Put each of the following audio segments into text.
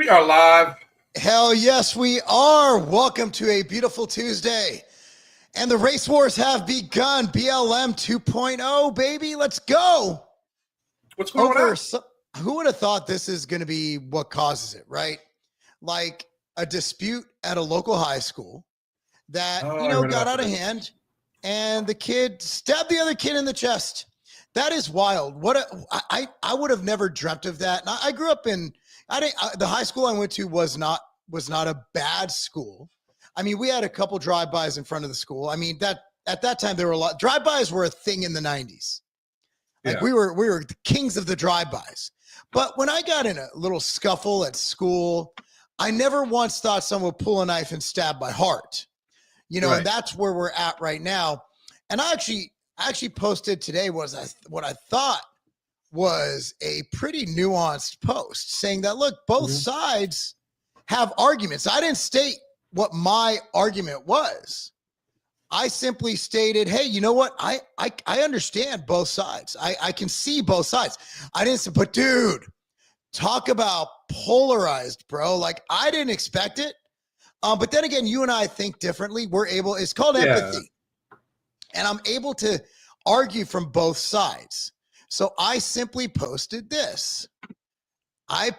We are live. Hell yes, we are. Welcome to a beautiful Tuesday. And the race wars have begun. BLM 2.0, baby. Let's go. What's going on? Who would have thought this is going to be what causes it, right? Like a dispute at a local high school that, got out of hand, and the kid stabbed the other kid in the chest. That is wild. I would have never dreamt of that. And I grew up in the high school I went to was not a bad school. I mean, we had a couple drive-bys in front of the school. I mean, that at that time there were a lot. Drive-bys were a thing in the 90s. Like we were the kings of the drive-bys. But when I got in a little scuffle at school, I never once thought someone would pull a knife and stab my heart. Right. And that's where we're at right now. And I actually posted today what I thought was a pretty nuanced post saying that, look, both sides have arguments. I didn't state what my argument was. I simply stated, hey, you know what? I understand both sides. I can see both sides. I didn't say, but dude, talk about polarized, bro. Like, I didn't expect it. But then again, you and I think differently. It's called empathy. And I'm able to argue from both sides. So I simply posted this. I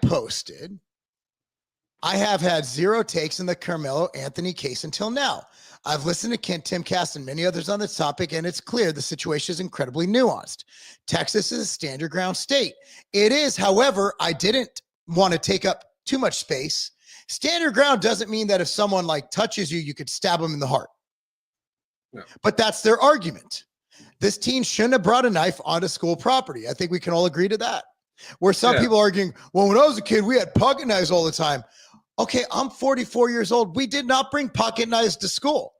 have had zero takes in the Carmelo Anthony case until now. I've listened to Tim Cass and many others on this topic, and it's clear the situation is incredibly nuanced. Texas is a stand your ground state. It is, however, I didn't want to take up too much space. Stand your ground doesn't mean that if someone touches you, you could stab them in the heart. No. But that's their argument. This teen shouldn't have brought a knife onto school property. I think we can all agree to that. Where some people are arguing, well, when I was a kid, we had pocket knives all the time. Okay, I'm 44 years old. We did not bring pocket knives to school.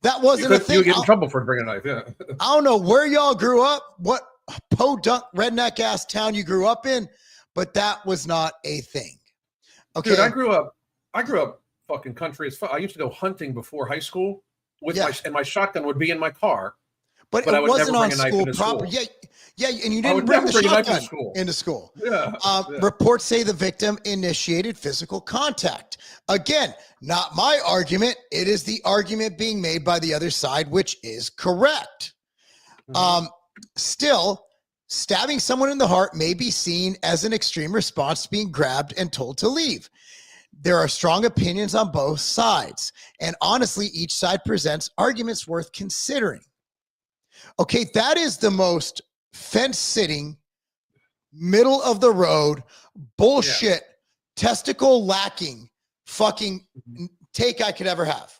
That wasn't a thing. You get in trouble for bringing a knife, yeah. I don't know where y'all grew up, what podunk redneck ass town you grew up in, but that was not a thing. Okay, dude, I grew up fucking country as fuck. I used to go hunting before high school with my shotgun would be in my car. But it wasn't on school property. Yeah, and you didn't bring the shotgun into school. Yeah, Reports say the victim initiated physical contact. Again, not my argument. It is the argument being made by the other side, which is correct. Still, stabbing someone in the heart may be seen as an extreme response to being grabbed and told to leave. There are strong opinions on both sides, and honestly, each side presents arguments worth considering. Okay, that is the most fence-sitting, middle-of-the-road, bullshit, testicle-lacking fucking take I could ever have.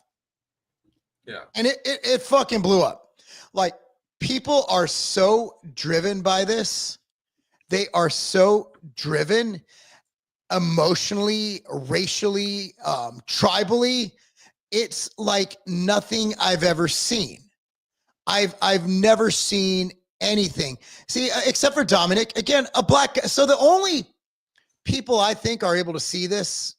Yeah. And it fucking blew up. Like, people are so driven by this. They are so driven emotionally, racially, tribally. It's like nothing I've ever seen. I've never seen anything. See, except for Dominic, again, a black guy. So the only people I think are able to see this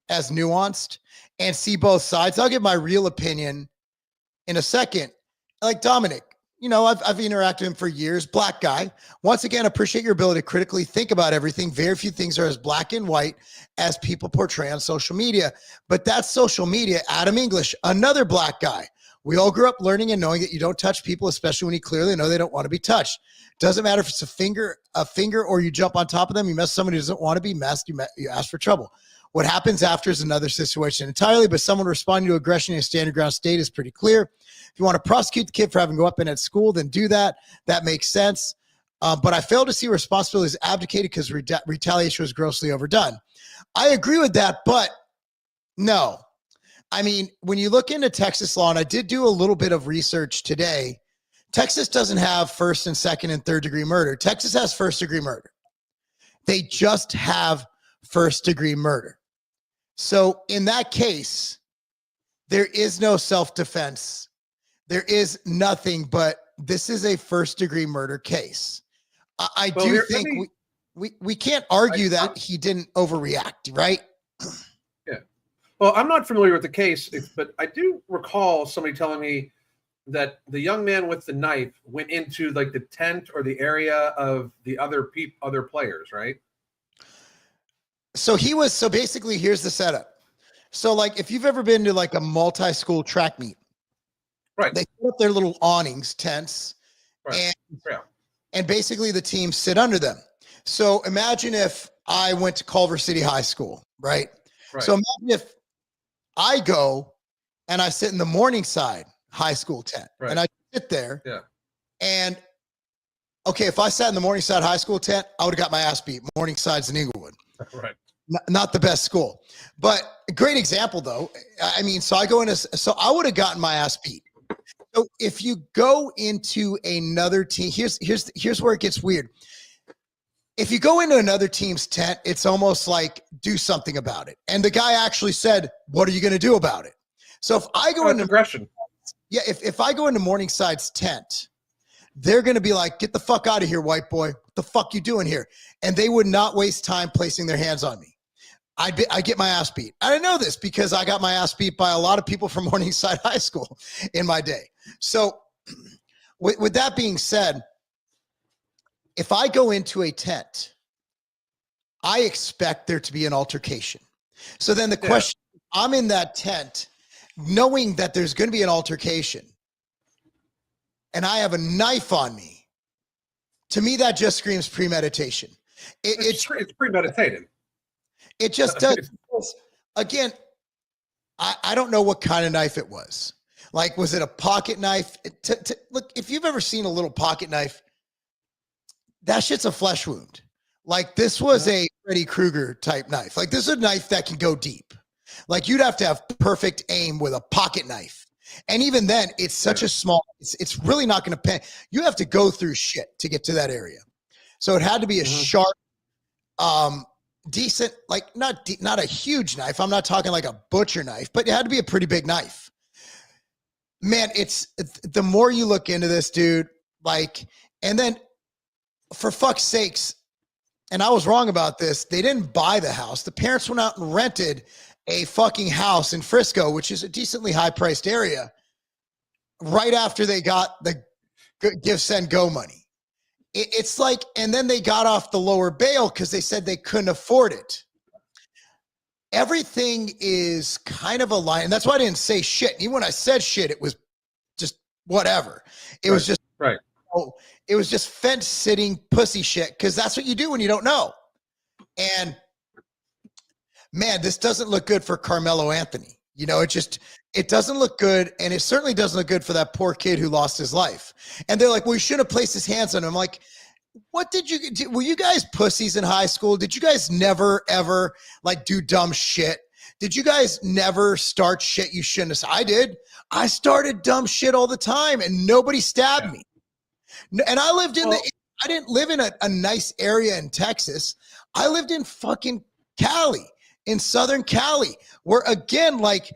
as nuanced and see both sides, I'll give my real opinion in a second. Like Dominic, I've interacted with him for years, black guy. Once again, appreciate your ability to critically think about everything. Very few things are as black and white as people portray on social media, but that's social media. Adam English, another black guy. We all grew up learning and knowing that you don't touch people, especially when you clearly know they don't want to be touched. Doesn't matter if it's a finger, or you jump on top of them. You mess somebody who doesn't want to be messed. You ask for trouble. What happens after is another situation entirely, but someone responding to aggression in a stand your ground state is pretty clear. If you want to prosecute the kid for having to go up in at school, then do that. That makes sense. But I fail to see responsibilities abdicated because retaliation was grossly overdone. I agree with that, but no. I mean, when you look into Texas law, and I did do a little bit of research today, Texas doesn't have first and second and third degree murder. Texas has first degree murder. They just have first degree murder. So in that case, there is no self-defense. There is nothing, but this is a first degree murder case. I do think we can't argue that he didn't overreact, right? Well, I'm not familiar with the case, but I do recall somebody telling me that the young man with the knife went into the tent or the area of the other players, right? So basically here's the setup. So like if you've ever been to like a multi-school track meet, right? They put up their little awnings, tents, right. and basically the teams sit under them. So imagine if I went to Culver City High School, right? So imagine if I go and I sit in the Morningside High School tent, and I sit there. Yeah. And okay, if I sat in the Morningside High School tent, I would have got my ass beat. Morningside's in Inglewood. Right. Not the best school, but a great example though. I mean, so I go into, so I would have gotten my ass beat. So if you go into another team, here's where it gets weird. If you go into another team's tent, it's almost like do something about it. And the guy actually said, "What are you going to do about it?" So if I go into aggression, if I go into Morningside's tent, they're going to be like, "Get the fuck out of here, white boy! What the fuck you doing here?" And they would not waste time placing their hands on me. I get my ass beat. I know this because I got my ass beat by a lot of people from Morningside High School in my day. So with that being said, if I go into a tent, I expect there to be an altercation. So then the question, I'm in that tent knowing that there's going to be an altercation and I have a knife on me. To me, that just screams premeditation. It's premeditated. It just does. Again, I don't know what kind of knife it was. Like, was it a pocket knife? Look, if you've ever seen a little pocket knife, that shit's a flesh wound. Like, this was a Freddy Krueger type knife. Like, this is a knife that can go deep. Like, you'd have to have perfect aim with a pocket knife. And even then, it's such a small, it's really not going to pay. You have to go through shit to get to that area. So it had to be a sharp, decent, like not a huge knife. I'm not talking like a butcher knife, but it had to be a pretty big knife. Man, it's the more you look into this, dude, like, and then for fuck's sakes, and I was wrong about this, they didn't buy the house. The parents went out and rented a fucking house in Frisco, which is a decently high priced area, right after they got the give, send, go money. It's like, and then they got off the lower bail because they said they couldn't afford it. Everything is kind of a line. And that's why I didn't say shit. Even when I said shit, it was just whatever. It was just, it was just fence sitting pussy shit. Cause that's what you do when you don't know. And man, this doesn't look good for Carmelo Anthony. You know, it doesn't look good. And it certainly doesn't look good for that poor kid who lost his life. And they're like, well, you should have placed his hands on him. I'm like, what were you guys pussies in high school? Did you guys never, ever like do dumb shit? Did you guys never start shit you shouldn't have? I did. I started dumb shit all the time and nobody stabbed me. And I lived in I didn't live in a nice area in Texas. I lived in fucking Cali, in Southern Cali, where again, like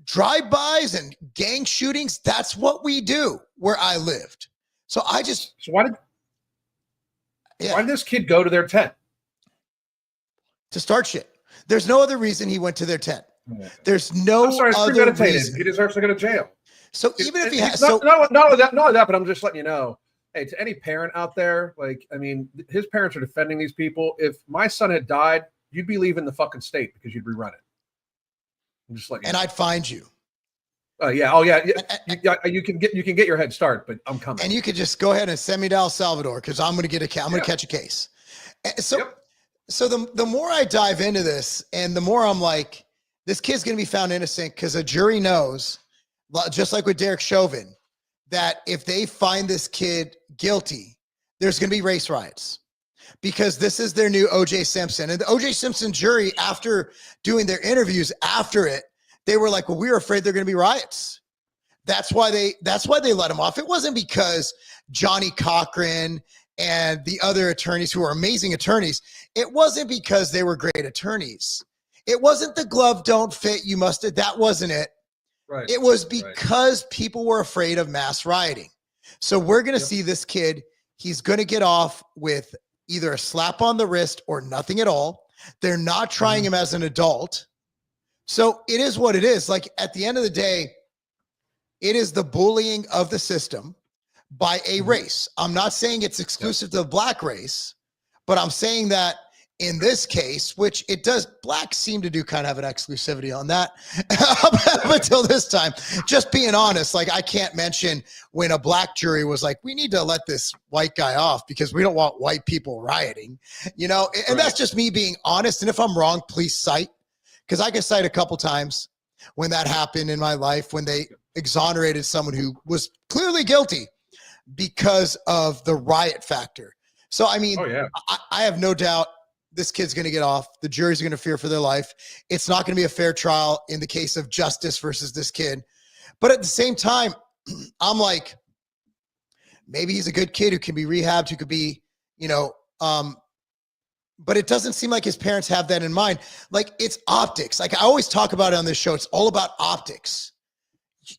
drive-bys and gang shootings, that's what we do where I lived. So why did this kid go to their tent? To start shit. There's no other reason he went to their tent. There's no other reason. He deserves to go to jail. So even if he has, not only that, but I'm just letting you know, hey, to any parent out there, like, I mean, his parents are defending these people. If my son had died, you'd be leaving the fucking state because you'd rerun it. I'm just letting you know. I'd find you. You can get your head start, but I'm coming. And you could just go ahead and send me to El Salvador because I'm going to catch a case. So the more I dive into this, and the more I'm like, this kid's going to be found innocent because a jury knows, just like with Derek Chauvin, that if they find this kid guilty, there's going to be race riots. Because this is their new O.J. Simpson. And the O.J. Simpson jury, after doing their interviews after it, they were like, well, we were afraid there are going to be riots. That's why they let him off. It wasn't because Johnny Cochran and the other attorneys who are amazing attorneys. It wasn't because they were great attorneys. It wasn't the glove don't fit. You must have. That wasn't it. Right. It was because people were afraid of mass rioting. So we're going to see this kid. He's going to get off with either a slap on the wrist or nothing at all. They're not trying him as an adult. So it is what it is. Like at the end of the day, it is the bullying of the system by a race. I'm not saying it's exclusive to the black race, but I'm saying that in this case, which it does, blacks seem to do kind of have an exclusivity on that up until this time. Just being honest, like I can't mention when a black jury was like, we need to let this white guy off because we don't want white people rioting, you know, and that's just me being honest. And if I'm wrong, please cite, because I can cite a couple times when that happened in my life, when they exonerated someone who was clearly guilty because of the riot factor. So, I mean, I have no doubt this kid's going to get off. The jury's going to fear for their life. It's not going to be a fair trial in the case of justice versus this kid. But at the same time, I'm like, maybe he's a good kid who can be rehabbed, who could be, you know, but it doesn't seem like his parents have that in mind. Like, it's optics. Like I always talk about it on this show. It's all about optics.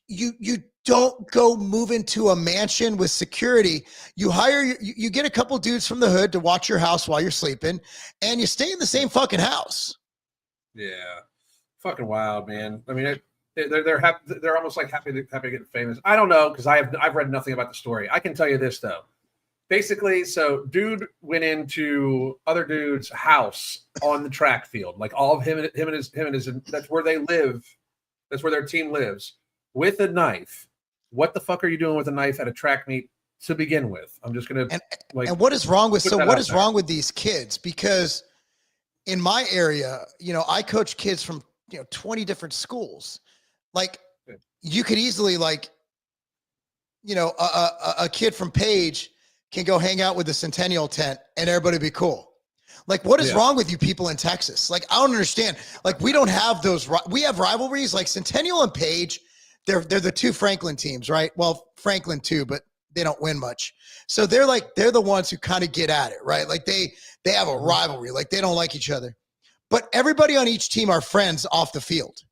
You don't go move into a mansion with security. You hire, you get a couple dudes from the hood to watch your house while you're sleeping, and you stay in the same fucking house. Yeah, fucking wild, man. I mean, they're happy. They're almost like happy to get famous. I don't know, because I've read nothing about the story. I can tell you this though. Basically, so dude went into other dude's house on the track field, like all of him and his. That's where they live. That's where their team lives, with a knife. What the fuck are you doing with a knife at a track meet to begin with? I'm just gonna and what is wrong with wrong with these kids? Because in my area, you know, I coach kids from 20 different schools. Like you could easily a kid from Page can go hang out with the Centennial tent and everybody be cool. Like, what is wrong with you people in Texas? Like, I don't understand. Like, we don't have those. We have rivalries like Centennial and Page. They're the two Franklin teams, right? Well, Franklin too, but they don't win much. So they're the ones who kind of get at it, right? Like they have a rivalry. Like they don't like each other, but everybody on each team are friends off the field.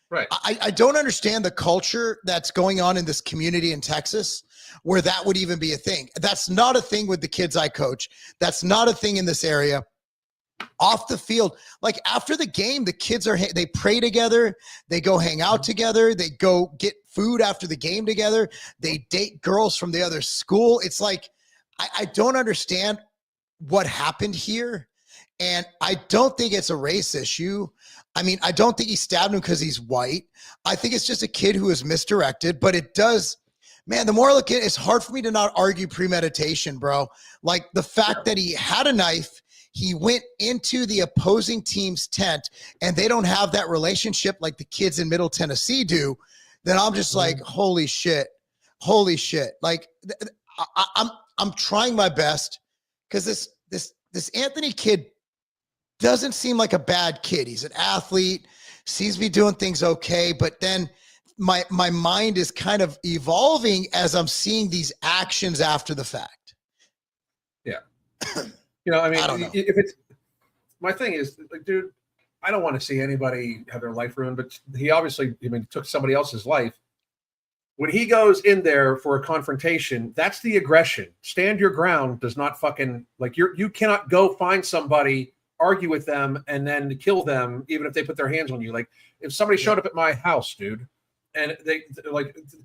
Right. I don't understand the culture that's going on in this community in Texas where that would even be a thing. That's not a thing with the kids I coach. That's not a thing in this area. Off the field, like after the game, the kids they pray together. They go hang out together. They go get food after the game together. They date girls from the other school. It's like, I don't understand what happened here. And I don't think it's a race issue. I mean, I don't think he stabbed him because he's white. I think it's just a kid who is misdirected, but it does, man, the more I look at it, it's hard for me to not argue premeditation, bro. Like the fact that he had a knife, he went into the opposing team's tent, and they don't have that relationship like the kids in Middle Tennessee do. Then I'm just like, holy shit. Like I'm trying my best because this Anthony kid doesn't seem like a bad kid. He's an athlete, seems to be doing things okay, but then my mind is kind of evolving as I'm seeing these actions after the fact. Yeah. I mean, if it's my thing is like, dude, I don't want to see anybody have their life ruined, but he obviously, took somebody else's life. When he goes in there for a confrontation, that's the aggression. Stand your ground does not fucking you cannot go find somebody, argue with them, and then kill them, even if they put their hands on you. Like if somebody showed up at my house, dude, and they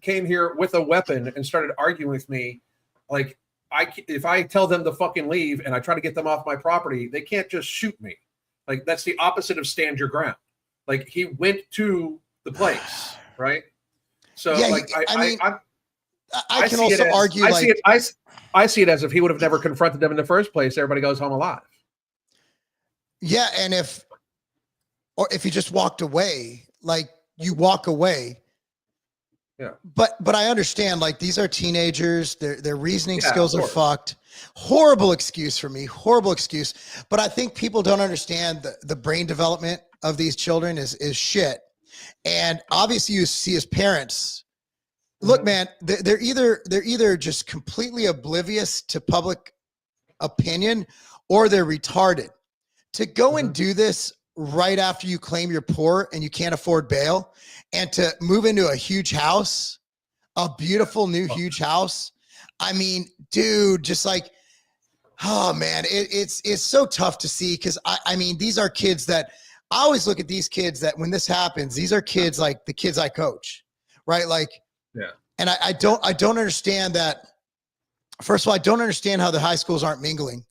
came here with a weapon and started arguing with me, like, if I tell them to fucking leave and I try to get them off my property, they can't just shoot me. Like that's the opposite of stand your ground. Like he went to the place, right? So I can also argue. I see it as if he would have never confronted them in the first place. Everybody goes home alive. Yeah, and if you just walked away, like you walk away. Yeah. But I understand, like these are teenagers, their reasoning skills are fucked. Horrible excuse for me, horrible excuse. But I think people don't understand the brain development of these children is shit. And obviously you see as parents, look, man, they're either just completely oblivious to public opinion or they're retarded. To go and do this right after you claim you're poor and you can't afford bail, and to move into a huge house, a beautiful new huge house. I mean, dude, just like, oh man, it's so tough to see. Cause I mean, these are kids that I always look at these kids that when this happens, these are kids like the kids I coach, right? Like, yeah. And I don't understand that. First of all, I don't understand how the high schools aren't mingling.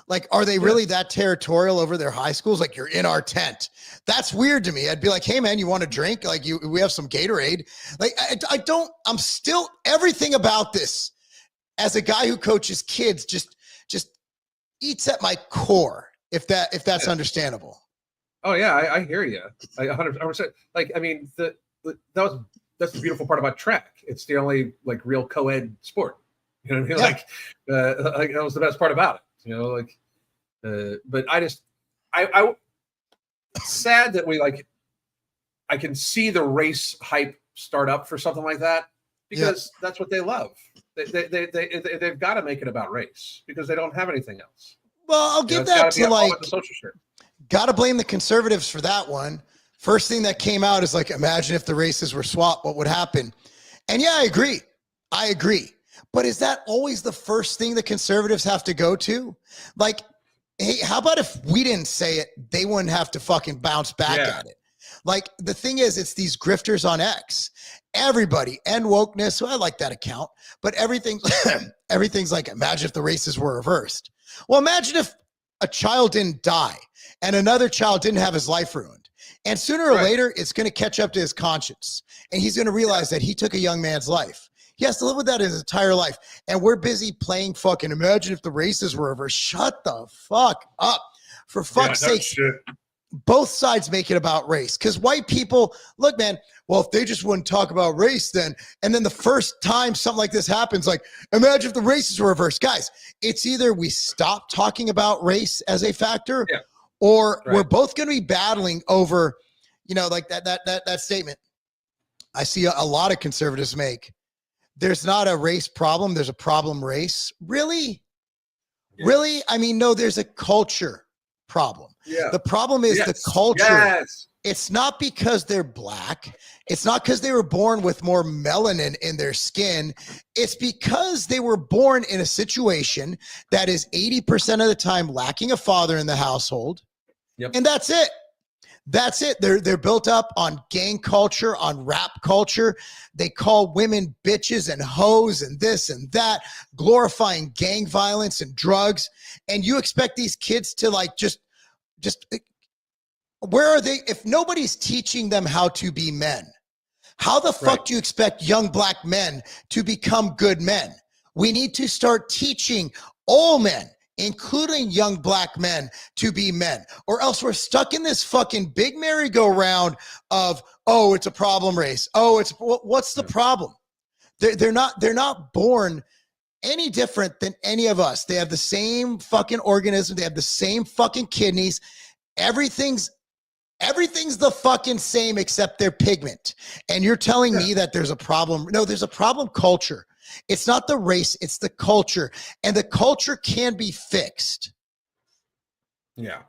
Like, are they really that territorial over their high schools? Like, you're in our tent. That's weird to me. I'd be like, hey man, you want a drink? Like we have some Gatorade. Like I'm still, everything about this as a guy who coaches kids just eats at my core. If that's understandable. Oh yeah. I hear you. I 100%. Like, I mean, that's the beautiful part about track. It's the only like real co-ed sport. You know what I mean? Yeah. Like that was the best part about it. You know, like, but I sad that I can see the race hype start up for something like that because that's what they love. They've got to make it about race because they don't have anything else. Well, I'll give that to like, got to blame the conservatives for that one. First thing that came out is like, imagine if the races were swapped, what would happen? And yeah, I agree. But is that always the first thing the conservatives have to go to? Like, hey, how about if we didn't say it, they wouldn't have to fucking bounce back at it. Like, the thing is, it's these grifters on X. Everybody, and wokeness, so I like that account, but everything's like, imagine if the races were reversed. Well, imagine if a child didn't die and another child didn't have his life ruined. And sooner or later, it's going to catch up to his conscience. And he's going to realize that he took a young man's life. He has to live with that his entire life. And we're busy playing fucking imagine if the races were reversed. Shut the fuck up. For fuck's sake, both sides make it about race. Because white people, look, man, well, if they just wouldn't talk about race then, and then the first time something like this happens, like, imagine if the races were reversed. Guys, it's either we stop talking about race as a factor, or we're both going to be battling over, you know, like that statement I see a lot of conservatives make. There's not a race problem. There's a problem race. Really? Yes. Really? I mean, no, there's a culture problem. Yeah. The problem is the culture. Yes. It's not because they're black. It's not because they were born with more melanin in their skin. It's because they were born in a situation that is 80% of the time lacking a father in the household. Yep. And that's it. That's it. They're built up on gang culture, on rap culture. They call women bitches and hoes and this and that, glorifying gang violence and drugs. And you expect these kids to like just where are they? If nobody's teaching them how to be men, how the fuck do you expect young black men to become good men? We need to start teaching all men, including young black men, to be men, or else we're stuck in this fucking big merry-go-round of, oh, it's a problem race. Oh, what's the problem? They're not born any different than any of us. They have the same fucking organism. They have the same fucking kidneys. Everything's the fucking same except their pigment. And you're telling me that there's a problem? No, there's a problem culture. It's not the race, it's the culture. And the culture can be fixed. Yeah.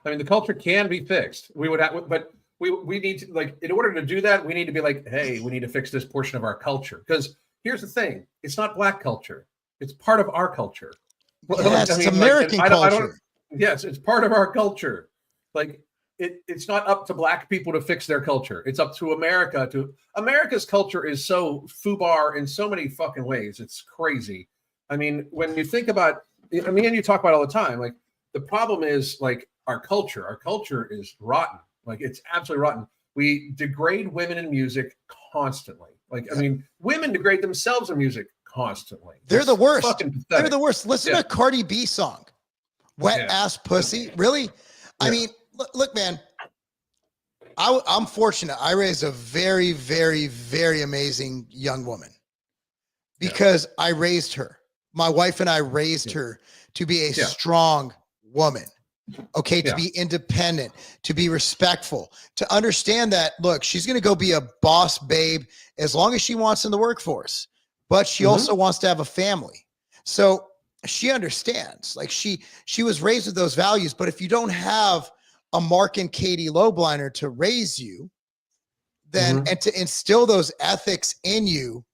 I mean, the culture can be fixed. We would have, but we need to, like, in order to do that, we need to be like, hey, we need to fix this portion of our culture. Because here's the thing, it's not black culture. It's part of our culture. Yes, it's American culture. Yes, it's part of our culture. Like, it's not up to black people to fix their culture. It's up to America. America's culture is so foobar in so many fucking ways. It's crazy. I mean, when you think about, I mean, and you talk about it all the time, like, the problem is like our culture. Our culture is rotten. Like, it's absolutely rotten. We degrade women in music constantly. Like, I mean, women degrade themselves in music constantly. They're the worst. They're the worst. Listen to Cardi B song, Wet Ass Pussy. Really? I mean, look, man, I'm fortunate. I raised a very, very, very amazing young woman because I raised her. My wife and I raised her to be a strong woman, okay, to be independent, to be respectful, to understand that, look, she's going to go be a boss babe as long as she wants in the workforce, but she also wants to have a family. So she understands, like, she was raised with those values. But if you don't have a Mark and Katie Lobliner to raise you, then and to instill those ethics in you,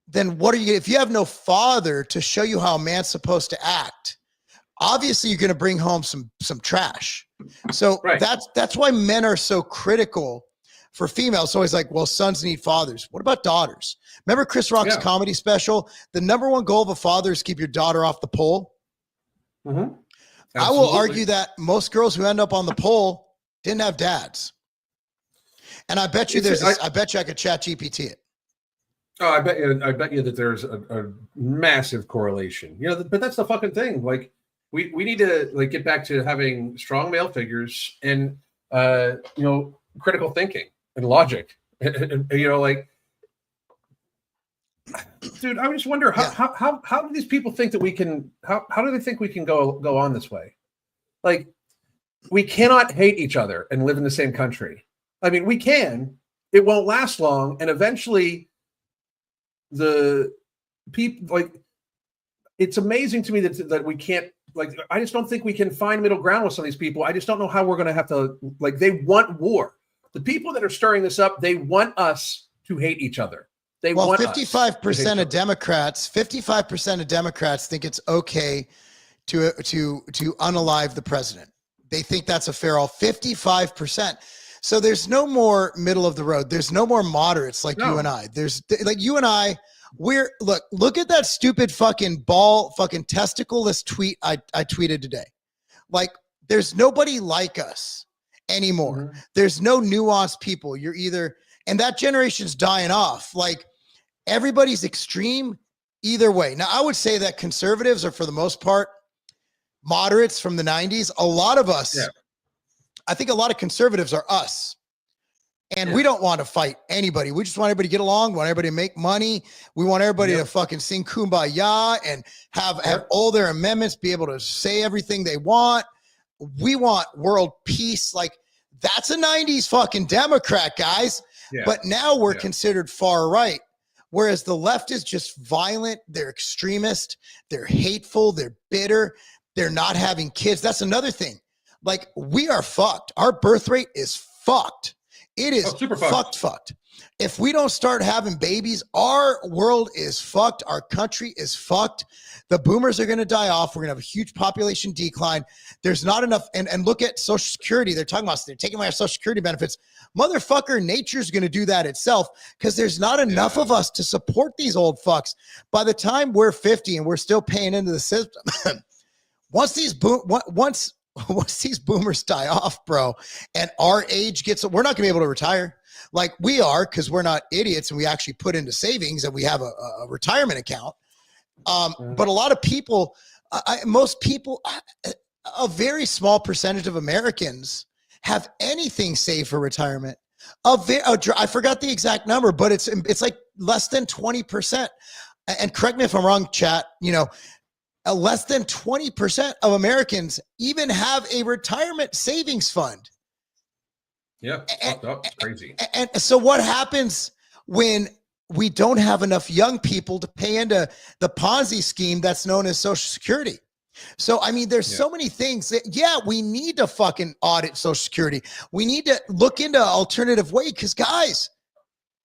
then what are you, if you have no father to show you how a man's supposed to act, obviously you're going to bring home some trash. So that's why men are so critical for females. So always like, well, sons need fathers. What about daughters? Remember Chris Rock's comedy special? The number one goal of a father is keep your daughter off the pole. I will argue that most girls who end up on the pole didn't have dads. And I bet you I bet you I could chat GPT it. Oh, I bet you that there's a massive correlation. But that's the fucking thing. Like we need to like get back to having strong male figures and critical thinking and logic. Like, dude, I just wonder how do these people think that we can? How do they think we can go on this way? Like, we cannot hate each other and live in the same country. I mean, we can. It won't last long, and eventually, the people like. It's amazing to me that we can't. Like, I just don't think we can find middle ground with some of these people. I just don't know how we're going to have to. Like, they want war. The people that are stirring this up, they want us to hate each other. They want 55% of Democrats. 55% of Democrats think it's okay to unalive the president. They think that's a fair all. 55%. So there's no more middle of the road. There's no more moderates like you and I. There's like you and I. Look at that stupid fucking testicleless tweet I tweeted today. Like, there's nobody like us anymore. Mm-hmm. There's no nuanced people. You're either, and that generation's dying off. Like, everybody's extreme either way. Now, I would say that conservatives are, for the most part, moderates from the 90s. A lot of us, I think a lot of conservatives are us. And we don't want to fight anybody. We just want everybody to get along. We want everybody to make money. We want everybody to fucking sing Kumbaya and have all their amendments, be able to say everything they want. We want world peace. Like, that's a 90s fucking Democrat, guys. Yeah. But now we're considered far right. Whereas the left is just violent. They're extremist. They're hateful. They're bitter. They're not having kids. That's another thing. Like, we are fucked. Our birth rate is fucked. It is super fucked. If we don't start having babies, our world is fucked. Our country is fucked. The boomers are going to die off. We're going to have a huge population decline. There's not enough. And look at Social Security. They're talking about, they're taking away our Social Security benefits. Motherfucker, nature's going to do that itself because there's not enough of us to support these old fucks. By the time we're 50 and we're still paying into the system, once these boomers die off, bro, and our age gets, we're not gonna be able to retire like we are, because we're not idiots and we actually put into savings and we have a retirement account. But a lot of people, most people, a very small percentage of Americans have anything saved for retirement. I forgot the exact number, but it's like less than 20%. And correct me if I'm wrong, chat, less than 20% of Americans even have a retirement savings fund. Yeah, it's crazy. And so what happens when we don't have enough young people to pay into the Ponzi scheme that's known as Social Security? So, I mean, there's so many things that, we need to fucking audit Social Security. We need to look into alternative way because, guys,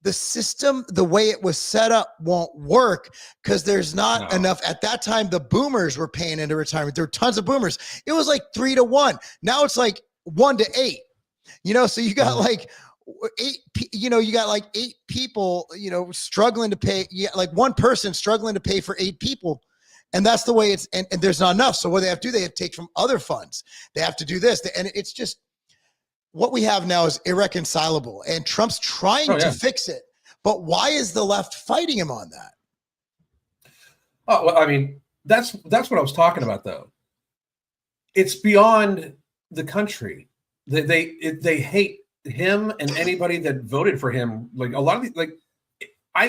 the system, the way it was set up, won't work because there's not enough. At that time, the boomers were paying into retirement. There were tons of boomers. It was like 3-1. Now it's like 1-8. So you got like 8. You got like 8 people. Struggling to pay. Yeah, like one person struggling to pay for 8 people, and that's the way it's. And there's not enough. So what they have to do, they have to take from other funds. They have to do this, and it's just. What we have now is irreconcilable, and Trump's trying to fix it. But why is the left fighting him on that? Oh, well, I mean, that's what I was talking about, though. It's beyond the country. They hate him and anybody that voted for him. Like a lot of these, like I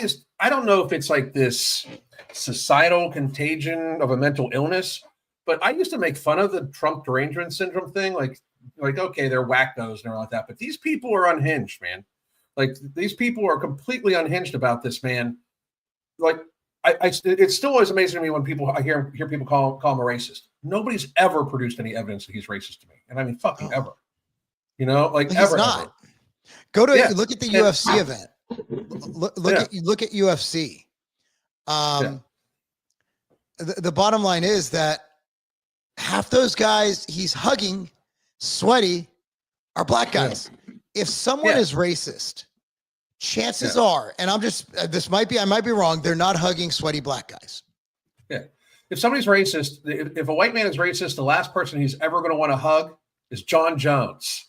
don't know if it's like this societal contagion of a mental illness, but I used to make fun of the Trump derangement syndrome thing, like okay, they're wackos and all like that, but these people are unhinged, man. Like these people are completely unhinged about this, man. Like it's still always amazing to me when I hear people call him a racist. Nobody's ever produced any evidence that he's racist to me, and I mean fucking ever. Like he's ever. Not. Ever. Go to look at the UFC event. Look at UFC. The bottom line is that half those guys he's hugging, sweaty, are black guys. If someone is racist, chances are, and I might be wrong, they're not hugging sweaty black guys. Yeah. if somebody's racist, if a white man is racist, the last person he's ever going to want to hug is John Jones.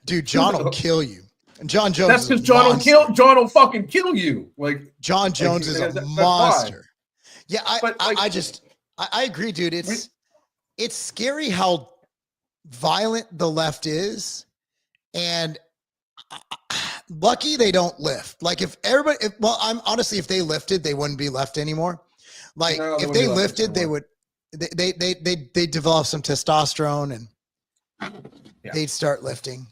Dude, John will kill you. And John Jones. That's because John will fucking kill you. Like John Jones is a monster. Yeah, I agree, dude. It's scary how violent the left is, and lucky they don't lift. Like if I'm honestly, if they lifted, they wouldn't be left anymore. Like if they lifted, they would. They develop some testosterone and they'd start lifting,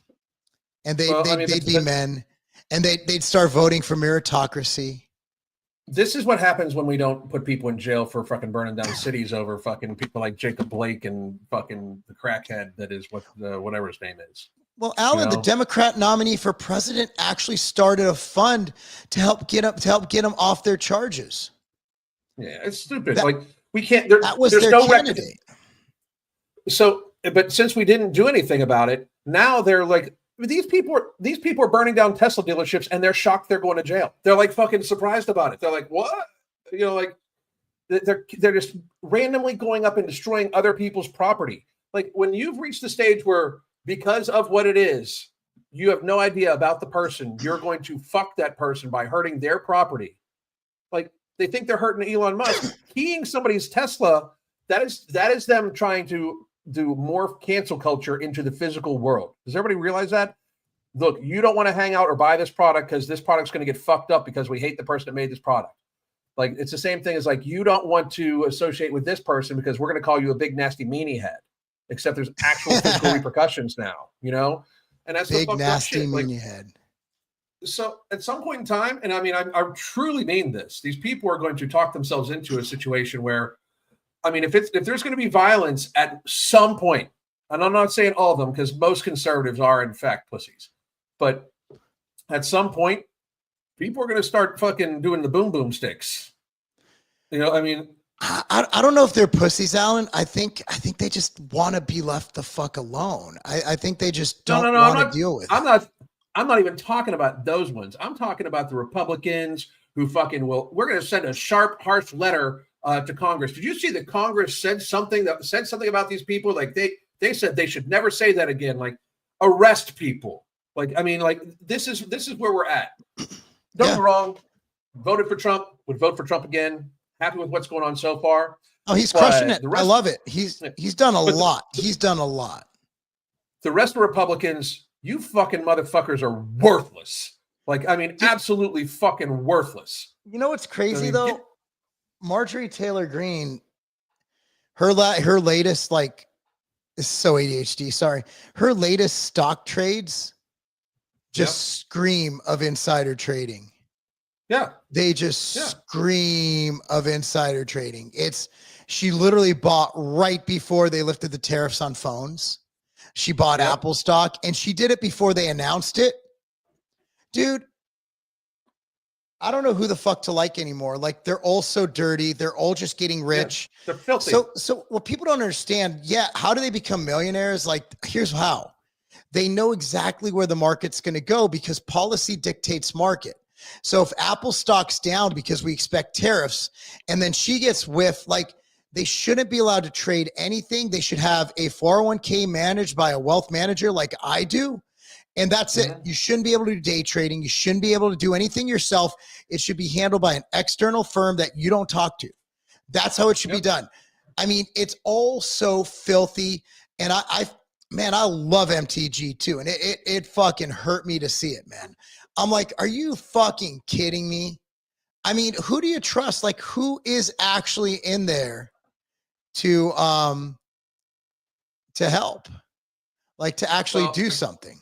and they'd be men, and they'd start voting for meritocracy. This is what happens when we don't put people in jail for fucking burning down cities over fucking people like Jacob Blake and fucking the crackhead that is whatever his name is. Well, Alan, the Democrat nominee for president actually started a fund to help get them off their charges. Yeah, it's stupid. We can't. There's their no candidate. So, but since we didn't do anything about it, now they're like, these people are burning down Tesla dealerships, and they're shocked they're going to jail. They're like fucking surprised about it. They're like, what? Like they're just randomly going up and destroying other people's property. Like when you've reached the stage where because of what it is, you have no idea about the person, you're going to fuck that person by hurting their property. Like they think they're hurting Elon Musk. Keying somebody's Tesla, that is them trying to do more cancel culture into the physical world. Does everybody realize that? Look, you don't want to hang out or buy this product because this product's going to get fucked up because we hate the person that made this product. Like it's the same thing as like you don't want to associate with this person because we're going to call you a big nasty meanie head. Except there's actual physical repercussions now, and that's big the nasty shit. meanie head. So at some point in time, and I mean, I truly mean this. These people are going to talk themselves into a situation where, I mean, if there's going to be violence at some point, and I'm not saying all of them because most conservatives are in fact pussies, but at some point, people are going to start fucking doing the boom boom sticks. I mean. I don't know if they're pussies, Alan. I think they just want to be left the fuck alone. I think they just don't want to deal with it. I'm not even talking about those ones. I'm talking about the Republicans who fucking we're going to send a sharp, harsh letter to Congress. Did you see that Congress said something about these people? Like they said they should never say that again. Like arrest people. Like, I mean, like this is where we're at. Don't get me wrong. Voted for Trump, would vote for Trump again. Happy with what's going on so far. Oh, he's crushing it. I love it. He's done a lot. He's done a lot. The rest of Republicans, you fucking motherfuckers are worthless. Like, I mean, absolutely fucking worthless. You know what's crazy though? Marjorie Taylor Greene, her latest, like, this is so ADHD. Sorry. Her latest stock trades just scream of insider trading. Yeah. They just scream of insider trading. She literally bought right before they lifted the tariffs on phones. She bought Apple stock and she did it before they announced it. Dude, I don't know who the fuck to like anymore. Like they're all so dirty. They're all just getting rich. Yeah, they're filthy. So what people don't understand, how do they become millionaires? Like here's how. They know exactly where the market's going to go because policy dictates market. So if Apple stock's down because we expect tariffs and then she gets whiff, like they shouldn't be allowed to trade anything. They should have a 401k managed by a wealth manager like I do. And that's it. You shouldn't be able to do day trading. You shouldn't be able to do anything yourself. It should be handled by an external firm that you don't talk to. That's how it should be done. I mean, it's all so filthy. And I love MTG too. And it fucking hurt me to see it, man. I'm like, are you fucking kidding me? I mean, who do you trust? Like, who is actually in there to help? Like to actually do something?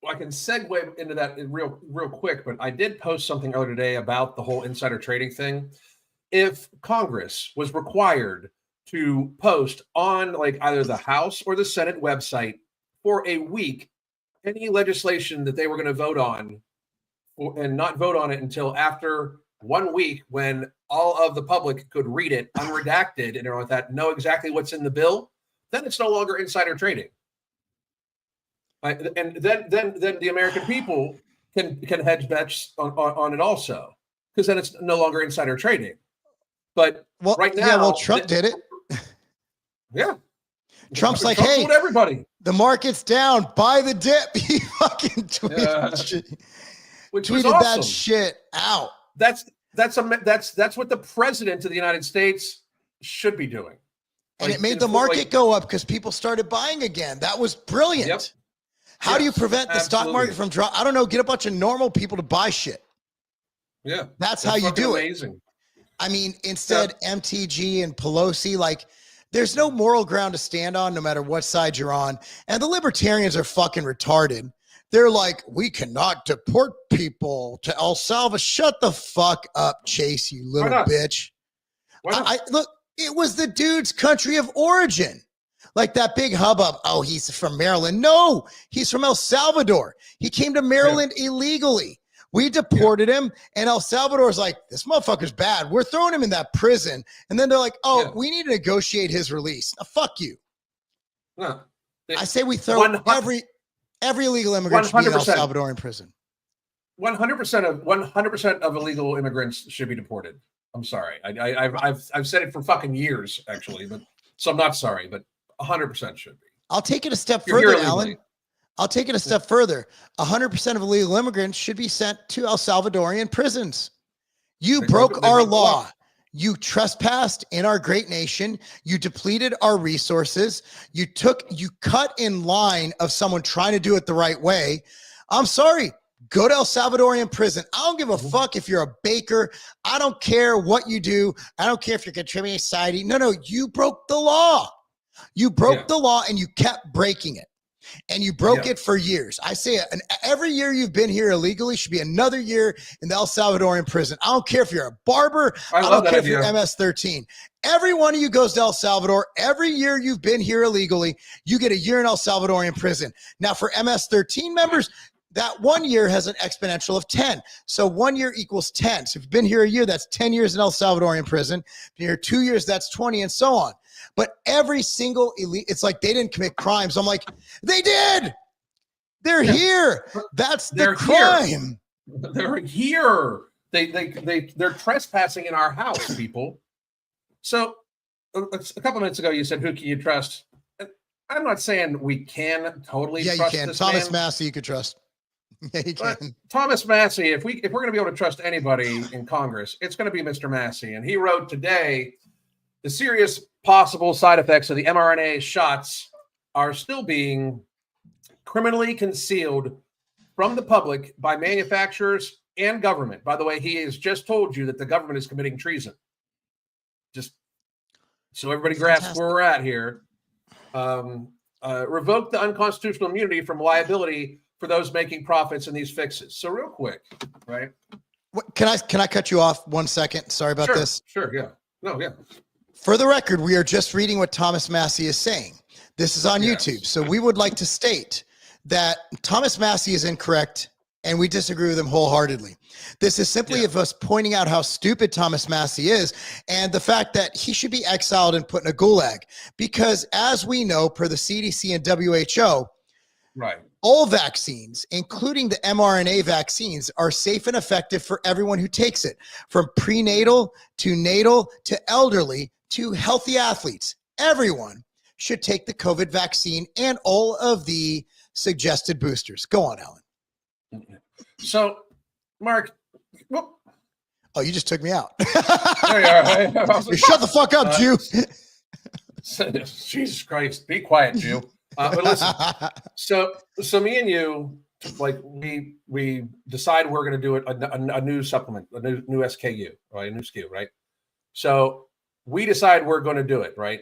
Well, I can segue into that real quick, but I did post something earlier today about the whole insider trading thing. If Congress was required to post on like either the House or the Senate website for a week any legislation that they were going to vote on and not vote on it until after 1 week when all of the public could read it unredacted and all that, know exactly what's in the bill, then it's no longer insider trading. And then the American people can hedge bets on it also, because then it's no longer insider trading. But right now, yeah, well, Trump did it. Yeah. Trump's like, Trump hey, told everybody, the market's down, buy the dip. He fucking tweeted, which was tweeted awesome. that shit out. That's what the president of the United States should be doing. And it made the market go up because people started buying again. That was brilliant. Yep. How do you prevent the stock market from drop? I don't know. Get a bunch of normal people to buy shit. Yeah. That's how you do amazing. it. I mean, instead, MTG and Pelosi, like, there's no moral ground to stand on no matter what side you're on. And the libertarians are fucking retarded. They're like, we cannot deport people to El Salvador. Shut the fuck up, Chase, you little bitch. Look, it was the dude's country of origin. Like that big hubbub. Oh, he's from Maryland. No, he's from El Salvador. He came to Maryland illegally. We deported him, and El Salvador's like, this motherfucker's bad. We're throwing him in that prison. And then they're like, we need to negotiate his release. Now, fuck you. No. I say we throw every illegal immigrant should be in El Salvador in prison. 100% of illegal immigrants should be deported. I'm sorry. I've said it for fucking years, actually, but so I'm not sorry, but 100% should be. I'll take it a step further, Alan. I'll take it a step further. 100% of illegal immigrants should be sent to El Salvadorian prisons. You broke our law. You trespassed in our great nation. You depleted our resources. You cut in line of someone trying to do it the right way. I'm sorry. Go to El Salvadorian prison. I don't give a fuck if you're a baker. I don't care what you do. I don't care if you're contributing to society. No, you broke the law. You broke the law and you kept breaking it. And you broke it for years. I say every year you've been here illegally should be another year in the El Salvadorian prison. I don't care if you're a barber. I don't care if you're MS-13. Every one of you goes to El Salvador. Every year you've been here illegally, you get a year in El Salvadorian prison. Now for MS-13 members, that 1 year has an exponential of 10. So 1 year equals 10. So if you've been here a year, that's 10 years in El Salvadorian prison. Been here 2 years, that's 20, and so on. But every single elite, it's like they didn't commit crimes. I'm like, they did. They're here. That's the crime. They're here. They're trespassing in our house, people. So a couple minutes ago, you said, who can you trust? I'm not saying we can totally trust you can. this Thomas man. Massie, you could trust. Yeah, you can. But Thomas Massie, if we're going to be able to trust anybody in Congress, it's going to be Mr. Massie. And he wrote today, the serious possible side effects of the mRNA shots are still being criminally concealed from the public by manufacturers and government. By the way, he has just told you that the government is committing treason. Just so everybody grasps where we're at here. Revoke the unconstitutional immunity from liability for those making profits in these fixes. So real quick, right? Can I cut you off 1 second? Sorry about this. Sure, yeah. No, yeah. For the record, we are just reading what Thomas Massie is saying. This is on YouTube. So we would like to state that Thomas Massie is incorrect and we disagree with him wholeheartedly. This is simply of us pointing out how stupid Thomas Massie is and the fact that he should be exiled and put in a gulag. Because as we know, per the CDC and WHO, all vaccines, including the mRNA vaccines, are safe and effective for everyone who takes it, from prenatal to natal to elderly to healthy athletes. Everyone should take the COVID vaccine and all of the suggested boosters. Go on, Alan. So, Mark, oh, you just took me out. There you are. Shut the fuck up, Jew. Jesus Christ, be quiet, Jew. But listen, so me and you, like we decide we're going to do it a new supplement, a new SKU, right? A new SKU, right? So we decide we're going to do it, right?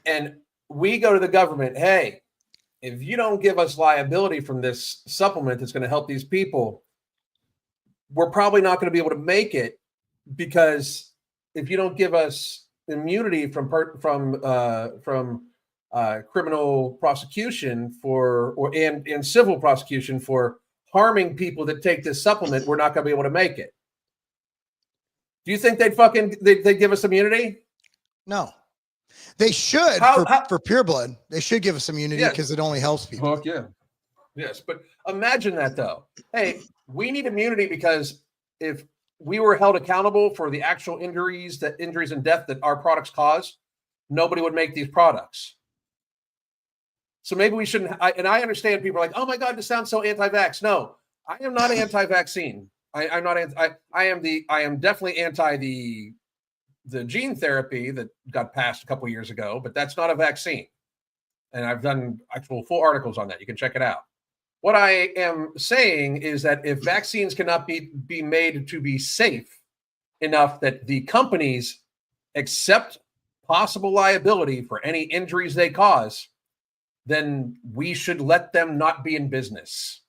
And we go to the government, hey, if you don't give us liability from this supplement that's going to help these people, we're probably not going to be able to make it, because if you don't give us immunity from criminal prosecution and civil prosecution for harming people that take this supplement, we're not going to be able to make it. Do you think they'd give us immunity? No. They should for pure blood. They should give us immunity because it only helps people. Fuck yeah. Yes, but imagine that though. Hey, we need immunity because if we were held accountable for the actual injuries and death that our products cause, nobody would make these products. So maybe we shouldn't. And I understand people are like, "Oh my God, this sounds so anti-vax." No, I am not anti-vaccine. I'm not. I am definitely anti the gene therapy that got passed a couple years ago, but that's not a vaccine. And I've done actual full articles on that. You can check it out. What I am saying is that if vaccines cannot be made to be safe enough that the companies accept possible liability for any injuries they cause, then we should let them not be in business.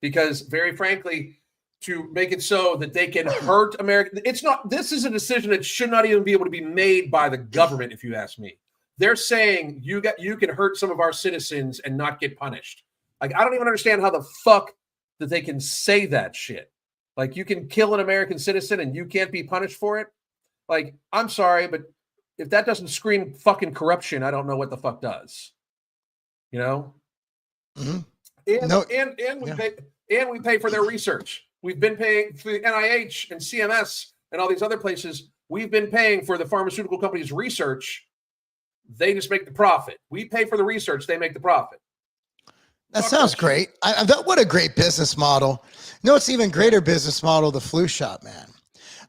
Because very frankly, to make it so that they can hurt America, this is a decision that should not even be able to be made by the government, if you ask me. They're saying you can hurt some of our citizens and not get punished. Like, I don't even understand how the fuck that they can say that shit. Like, you can kill an American citizen and you can't be punished for it. Like, I'm sorry, but if that doesn't scream fucking corruption, I don't know what the fuck does. You know? Mm-hmm. And we pay for their research. We've been paying for the NIH and CMS and all these other places. We've been paying for the pharmaceutical companies' research. They just make the profit. We pay for the research. They make the profit. That sounds great. What a great business model. No, it's even greater business model, the flu shot, man.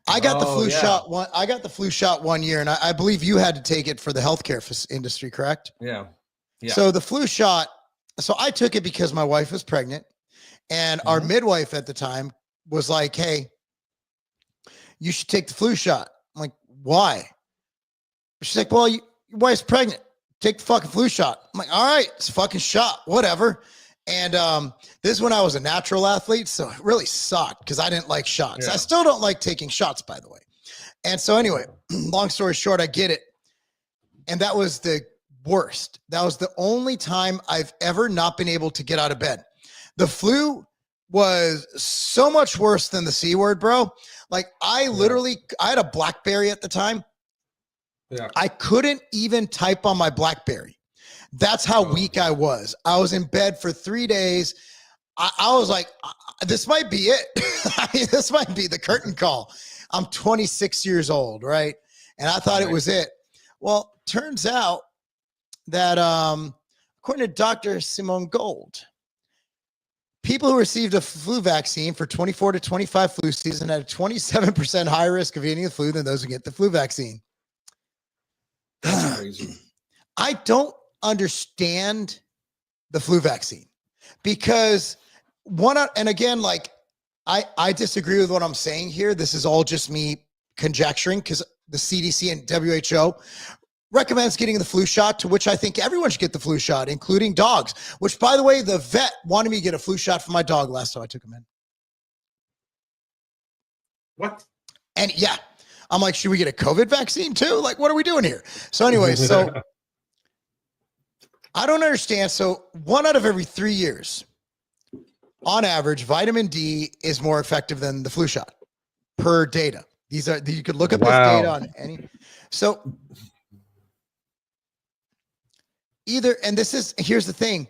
I got the flu shot one. I got the flu shot 1 year, and I believe you had to take it for the healthcare industry, correct? Yeah. So the flu shot. So I took it because my wife was pregnant, and our midwife at the time was like, "Hey, you should take the flu shot." I'm like, "Why?" She's like, "Well, your wife's pregnant. Take the fucking flu shot." I'm like, "All right, it's a fucking shot, whatever." And this is when I was a natural athlete, so it really sucked because I didn't like shots. I still don't like taking shots, by the way. And so anyway, long story short, I get it. And that was the worst. That was the only time I've ever not been able to get out of bed. The flu was so much worse than the C word, bro. Like, I had a BlackBerry at the time. Yeah. I couldn't even type on my BlackBerry. That's how weak I was. I was in bed for 3 days. I was like, this might be it. I mean, this might be the curtain call. I'm 26 years old, right? And I thought it was it. Well, turns out that according to Dr. Simone Gold, people who received a flu vaccine for 24 to 25 flu season had a 27% higher risk of getting the flu than those who get the flu vaccine. That's crazy. I don't understand the flu vaccine because and again, like I disagree with what I'm saying here. This is all just me conjecturing because the CDC and WHO recommends getting the flu shot, to which I think everyone should get the flu shot, including dogs, which, by the way, the vet wanted me to get a flu shot for my dog last time I took him in. What? And yeah, I'm like, should we get a COVID vaccine too? Like, what are we doing here? So anyway, so I don't understand. So 1 out of every 3 years, on average, vitamin D is more effective than the flu shot per data. You could look up this data on any. So here's the thing.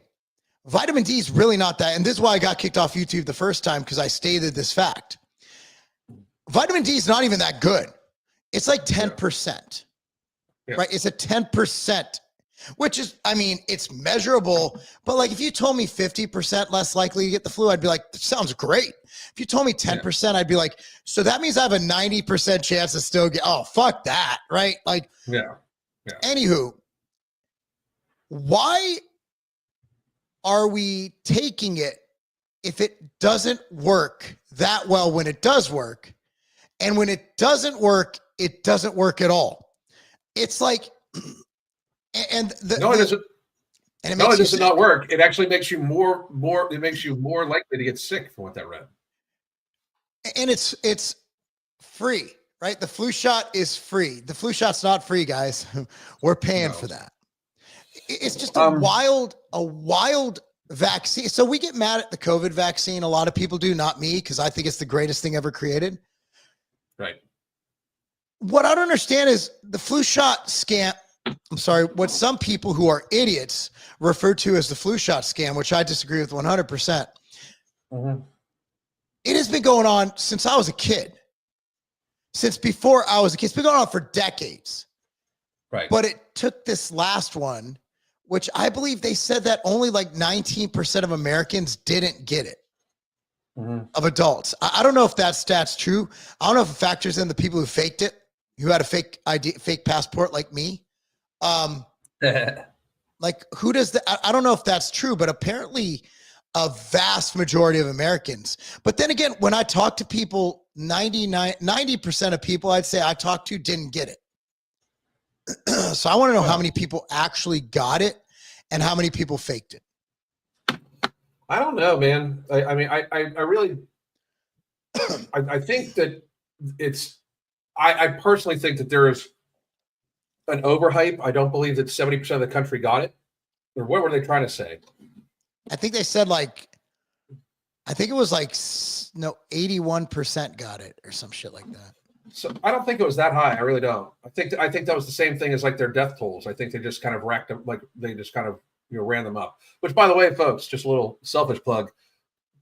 Vitamin D is really not that. And this is why I got kicked off YouTube the first time, because I stated this fact. Vitamin D is not even that good. It's like 10%, right? It's a 10%, which is, I mean, it's measurable, but like if you told me 50% less likely to get the flu, I'd be like, that sounds great. If you told me 10%, I'd be like, so that means I have a 90% chance to still get, oh, fuck that, right? Like, anywho, why are we taking it if it doesn't work that well when it does work? And when it doesn't work at all. It's like, it does not work. It actually makes you more likely to get sick from what that read. And it's free, right? The flu shot is free. The flu shot's not free, guys. We're paying for that. It's just a wild vaccine. So we get mad at the COVID vaccine. A lot of people do, not me, because I think it's the greatest thing ever created. Right. What I don't understand is the flu shot scam. I'm sorry, what some people who are idiots refer to as the flu shot scam, which I disagree with 100%. Mm-hmm. It has been going on since I was a kid. since before I was a kid. It's been going on for decades. Right. But it took this last one, which I believe they said that only like 19% of Americans didn't get it. Of adults. I don't know if that stat's true. I don't know if it factors in the people who faked it, who had a fake ID, fake passport like me. Like who does that? I don't know if that's true, but apparently a vast majority of Americans. But then again, when I talk to people, 90% of people I'd say I talked to didn't get it. So I want to know how many people actually got it and how many people faked it. I don't know, man. I mean, I really, I think that I personally think that there is an overhype. I don't believe that 70% of the country got it. Or what were they trying to say? I think they said like, I think it was like, no, 81% got it or some shit like that. So I don't think it was that high. I really don't. I think that was the same thing as like their death tolls. I think they just kind of racked them, like they just kind of ran them up. Which, by the way, folks, just a little selfish plug.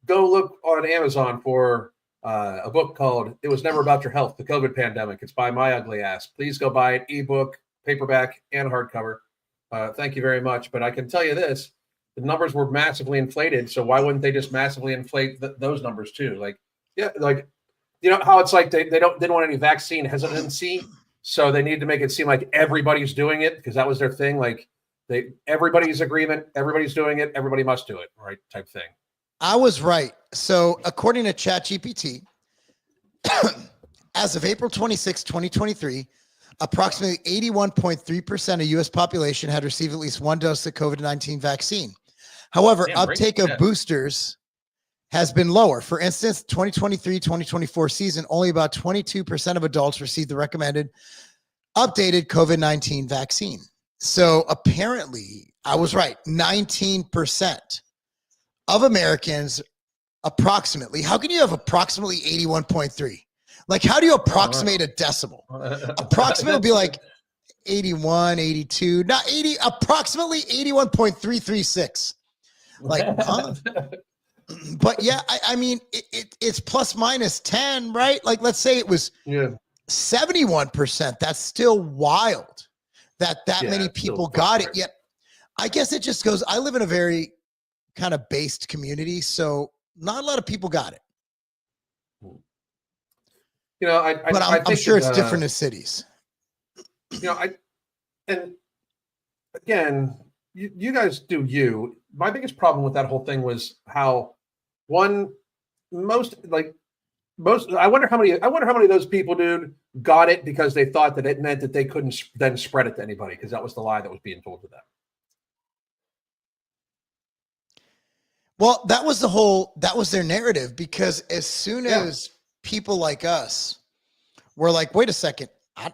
Go look on Amazon for a book called "It Was Never About Your Health: The COVID Pandemic." It's by my ugly ass. Please go buy it, ebook, paperback, and hardcover. Thank you very much. But I can tell you this: the numbers were massively inflated. So why wouldn't they just massively inflate those numbers too? Like, yeah, like you know how it's like they didn't want any vaccine hesitancy, so they need to make it seem like everybody's doing it because that was their thing. Like everybody's agreement, everybody's doing it, everybody must do it, right? Type thing. I was right. So according to ChatGPT, as of April 26, 2023, approximately 81.3% of U.S. population had received at least one dose of COVID-19 vaccine. However, uptake of boosters has been lower. For instance, 2023-2024 season, only about 22% of adults received the recommended updated COVID-19 vaccine. So apparently, I was right. 19% of Americans, approximately. How can you have approximately 81.3? Like, how do you approximate a decimal? Approximate would be like 81, 82, not 80, approximately 81.336. Like, huh? But yeah, I mean, it's plus minus 10, right? Like, let's say it was 71%. That's still wild that many people got it. Yet, I guess it just goes, I live in a very kind of based community, so not a lot of people got it. You know, I'm sure it's different in cities. You know, and again, you guys do you. My biggest problem with that whole thing was how I wonder how many of those people, dude, got it because they thought that it meant that they couldn't then spread it to anybody because that was the lie that was being told to them. Well, that was their narrative, because as soon as people like us were like, wait a second,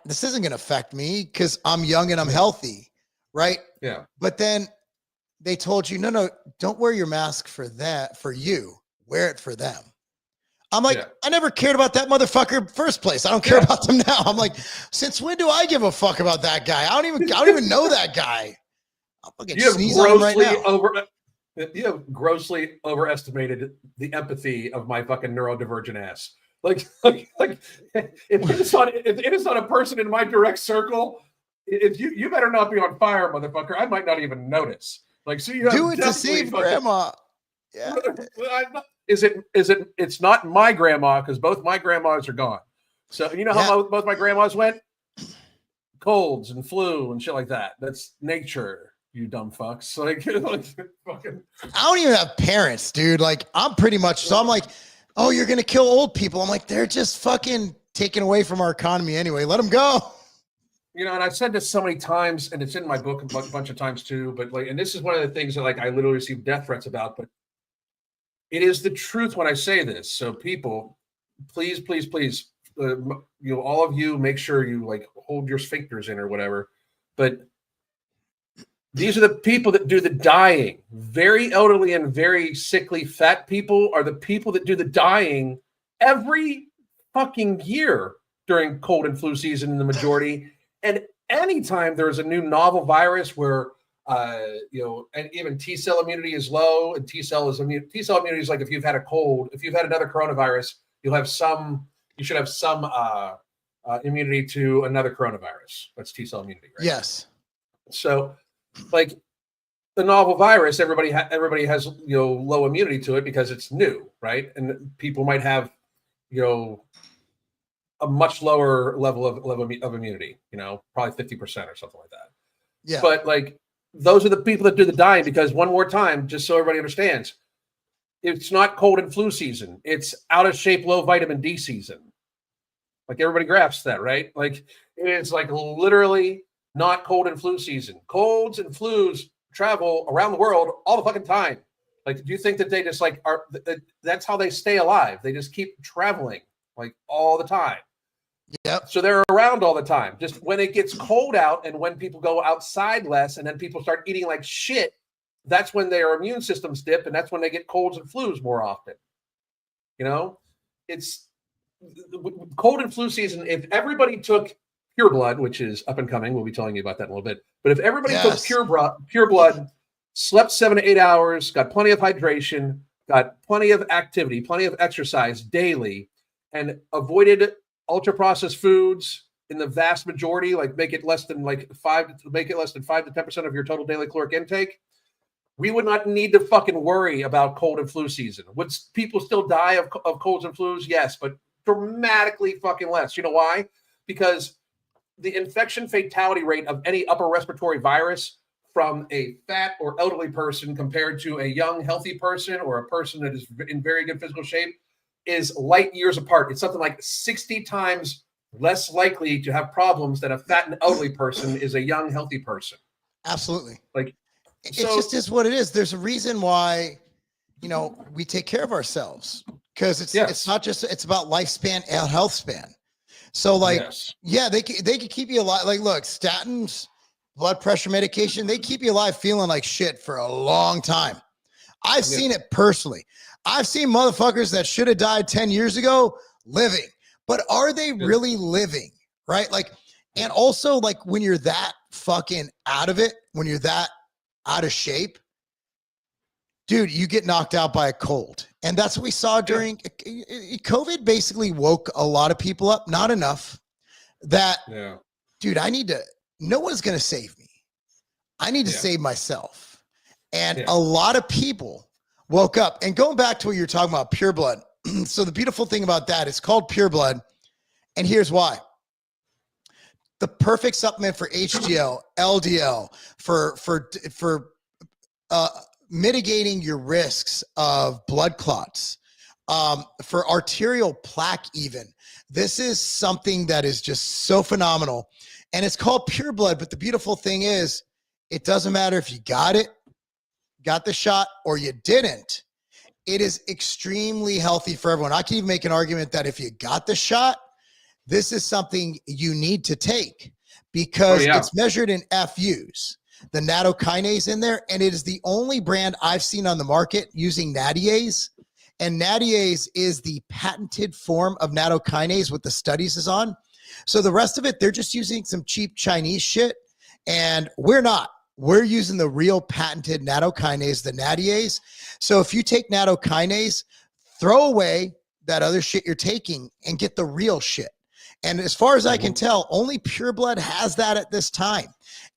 this isn't going to affect me because I'm young and I'm healthy, right? Yeah. But then they told you, no, don't wear your mask for you. Wear it for them. I'm like, I never cared about that motherfucker first place. I don't care about them now. I'm like, since when do I give a fuck about that guy? I don't even know that guy. I'll fucking sneeze on him right now. You have grossly overestimated the empathy of my fucking neurodivergent ass. Like if it is not a person in my direct circle, if you better not be on fire, motherfucker. I might not even notice. Like, so you do it to save grandma. Yeah. It's not my grandma because both my grandmas are gone. So you know how both my grandmas went? Colds and flu and shit like that. That's nature. You dumb fucks. Like fucking. I don't even have parents, dude. Like, I'm pretty much, so I'm like, oh, you're gonna kill old people. I'm like, they're just fucking taken away from our economy anyway. Let them go. You know, and I've said this so many times, and it's in my book a bunch of times too. But like, and this is one of the things that like I literally receive death threats about. But it is the truth when I say this. So people, please, you know, all of you, make sure you like hold your sphincters in or whatever. But these are the people that do the dying. Very elderly and very sickly, fat people are the people that do the dying every fucking year during cold and flu season in the majority. And anytime there's a new novel virus where, you know, and even T cell immunity is low, and T cell immunity is like if you've had a cold, if you've had another coronavirus, you should have some immunity to another coronavirus. That's T-cell immunity, right? Yes. So, like the novel virus, everybody has low immunity to it because it's new, right? And people might have a much lower level of immunity, probably 50% or something like that. Yeah. But like those are the people that do the dying because one more time, just so everybody understands, it's not cold and flu season. It's out of shape, low vitamin D season. Like everybody grasps that, right? Like it's like literally not cold and flu season. Colds and flus travel around the world all the fucking time. Like, do you think that they just like are? That's how they stay alive. They just keep traveling like all the time. Yep. So they're around all the time. Just when it gets cold out and when people go outside less and then people start eating like shit, that's when their immune systems dip and that's when they get colds and flus more often. It's cold and flu season. If everybody took pure blood, which is up and coming, we'll be telling you about that in a little bit. But if everybody took pure blood, slept 7 to 8 hours, got plenty of hydration, got plenty of activity, plenty of exercise daily, and avoided ultra processed foods in the vast majority, like make it less than 5 to 10% of your total daily caloric intake, we would not need to fucking worry about cold and flu season. Would people still die of colds and flus? Yes, but dramatically fucking less. You know why? Because the infection fatality rate of any upper respiratory virus from a fat or elderly person compared to a young, healthy person or a person that is in very good physical shape is light years apart. It's something like 60 times less likely to have problems than a fat and elderly person is a young, healthy person. Absolutely. Like, it just is what it is. There's a reason why, we take care of ourselves because it's not just, it's about lifespan and health span. So like, they can keep you alive. Like, look, statins, blood pressure medication, they keep you alive feeling like shit for a long time. I've seen it personally. I've seen motherfuckers that should have died 10 years ago living, but are they really living? Right? Like, and also like when you're that fucking out of it, when you're that out of shape, dude, you get knocked out by a cold. And that's what we saw during COVID. Basically woke a lot of people up, not enough that, dude, no one's going to save me. I need to save myself. And a lot of people woke up. And going back to what you're talking about, pure blood. So the beautiful thing about that, it's called pure blood. And here's why. The perfect supplement for HDL, LDL, for mitigating your risks of blood clots, for arterial plaque even. This is something that is just so phenomenal. And it's called pure blood. But the beautiful thing is, it doesn't matter if you got the shot, or you didn't. It is extremely healthy for everyone. I can even make an argument that if you got the shot, this is something you need to take because it's measured in FUs, the nattokinase in there. And it is the only brand I've seen on the market using nattiase. And nattiase is the patented form of nattokinase what the studies is on. So the rest of it, they're just using some cheap Chinese shit. And we're not. We're using the real patented nattokinase, the nattiase. So if you take nattokinase, throw away that other shit you're taking and get the real shit. And as far as I can tell, only Pure Blood has that at this time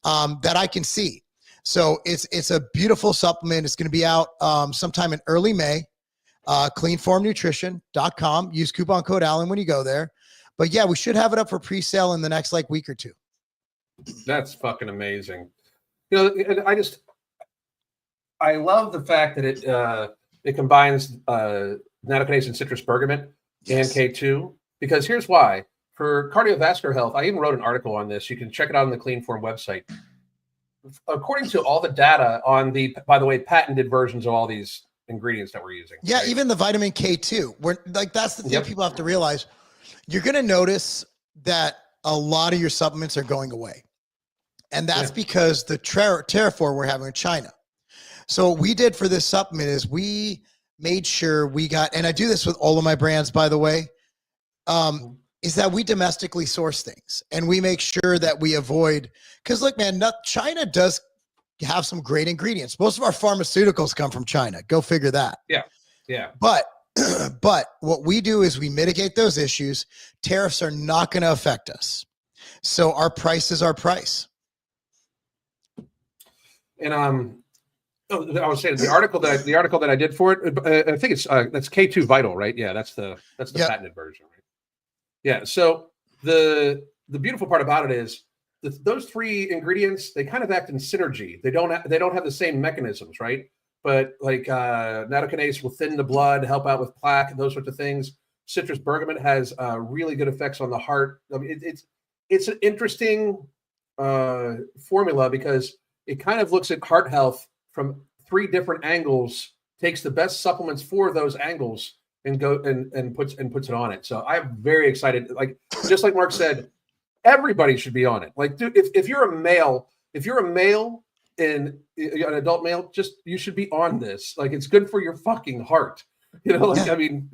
that I can see. So it's a beautiful supplement. It's going to be out sometime in early May. Cleanformnutrition.com. Use coupon code Alan when you go there. But yeah, we should have it up for pre-sale in the next week or two. That's fucking amazing. I love the fact that it combines nattokinase and citrus bergamot and K2, because here's why. For cardiovascular health, I even wrote an article on this. You can check it out on the Cleanform website. According to all the data on the, by the way, patented versions of all these ingredients that we're using. Yeah, right? Even the vitamin K2. That's the thing people have to realize. You're going to notice that a lot of your supplements are going away. And that's because the terraform we're having in China. So what we did for this supplement is we made sure we got, and I do this with all of my brands, by the way, is that we domestically source things and we make sure that we avoid, because look, man, China does have some great ingredients. Most of our pharmaceuticals come from China. Go figure that. Yeah. But But what we do is we mitigate those issues. Tariffs are not going to affect us. So our price is our price. And I was saying the article that I did for it. I think it's that's K2 Vital, right? Yeah, that's the patented version, right? Yeah. So the beautiful part about it is those three ingredients, they kind of act in synergy. They don't have the same mechanisms, right? But like nattokinase will thin the blood, help out with plaque, and those sorts of things. Citrus bergamot has really good effects on the heart. I mean, it's an interesting formula because it kind of looks at heart health from three different angles, takes the best supplements for those angles, and puts it on it. So I'm very excited. Like just like Mark said, everybody should be on it. Like, dude, if you're a male and an adult male, you should be on this. Like, it's good for your fucking heart. I mean,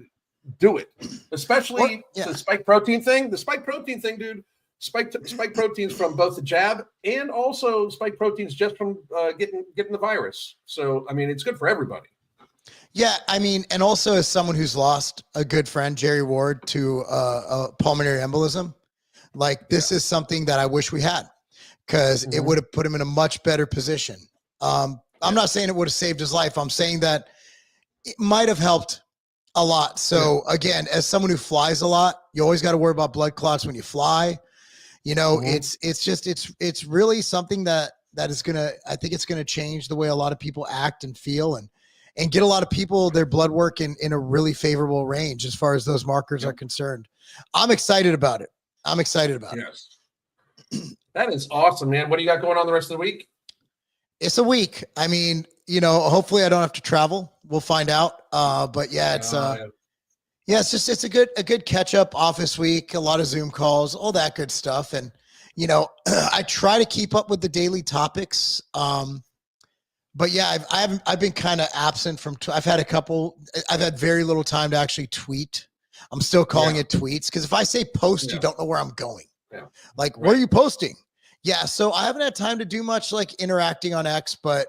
do it. Especially the spike protein thing. The spike protein thing, dude. Spike proteins from both the jab and also spike proteins just from getting the virus. So I mean, it's good for everybody. Yeah, I mean, and also as someone who's lost a good friend, Jerry Ward, to a pulmonary embolism, like this is something that I wish we had because it would have put him in a much better position. I'm not saying it would have saved his life. I'm saying that it might have helped a lot. So again, as someone who flies a lot, you always got to worry about blood clots when you fly. It's really something that is I think it's gonna change the way a lot of people act and feel and get a lot of people their blood work in a really favorable range as far as those markers are concerned. I'm excited about it. Yes. That is awesome, man. What do you got going on the rest of the week? It's a week. I mean, hopefully I don't have to travel. We'll find out. But yeah, it's it's a good catch up office week, a lot of Zoom calls, all that good stuff. And, I try to keep up with the daily topics. But yeah, I've been kind of absent from, I've had very little time to actually tweet. I'm still calling it tweets. Cause if I say post, you don't know where I'm going. Yeah. Like, where are you posting? Yeah. So I haven't had time to do much like interacting on X, but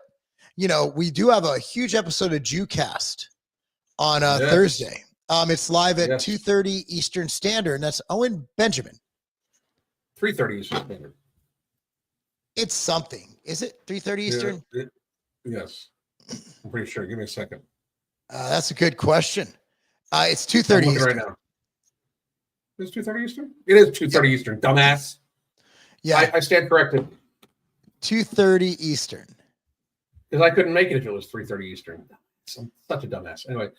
we do have a huge episode of JewCast on Thursday. It's live at 2:30 Eastern Standard, and that's Owen Benjamin. 3:30 Eastern Standard. It's something. Is it 3:30 Eastern? Yes. I'm pretty sure. Give me a second. That's a good question. It's 2:30 Eastern. Right now. Is it 2:30 Eastern? It is 2:30 Eastern, dumbass. Yeah. I stand corrected. 2:30 Eastern. Because I couldn't make it if it was 3:30 Eastern. I'm such a dumbass. Anyway.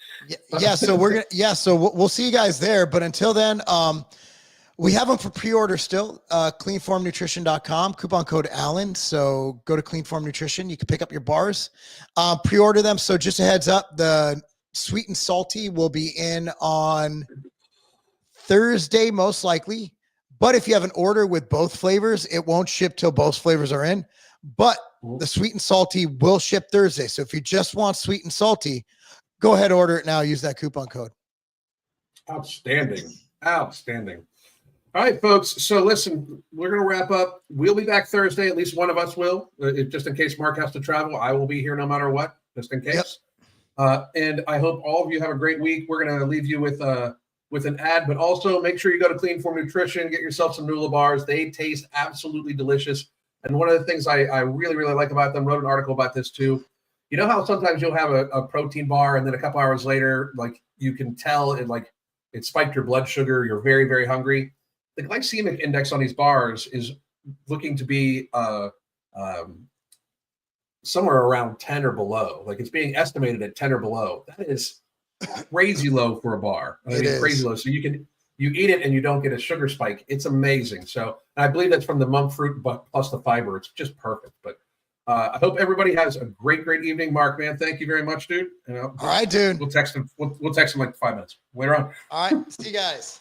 So we'll see you guys there. But until then, we have them for pre-order still. Cleanformnutrition.com, coupon code Allen. So go to Cleanform Nutrition. You can pick up your bars, pre-order them. So just a heads up, the sweet and salty will be in on Thursday, most likely. But if you have an order with both flavors, it won't ship till both flavors are in. But the sweet and salty will ship Thursday. So if you just want sweet and salty, go ahead, order it now. Use that coupon code. Outstanding. All right, folks. So listen, we're going to wrap up. We'll be back Thursday. At least one of us will. Just in case Mark has to travel, I will be here no matter what, just in case. And I hope all of you have a great week. We're going to leave you with an ad, but also make sure you go to Clean Form Nutrition, get yourself some Nula bars. They taste absolutely delicious. And one of the things I really, really like about them, wrote an article about this too. You know how sometimes you'll have a protein bar and then a couple hours later, like you can tell it spiked your blood sugar. You're very, very hungry. The glycemic index on these bars is looking to be somewhere around 10 or below. Like it's being estimated at 10 or below. That is crazy low for a bar. Crazy low. So you eat it and you don't get a sugar spike. It's amazing. So I believe that's from the monk fruit, but plus the fiber. It's just perfect. But I hope everybody has a great, great evening. Mark, man, thank you very much, dude. All right, dude. We'll text him. We'll text him like 5 minutes later on. All right. See you guys.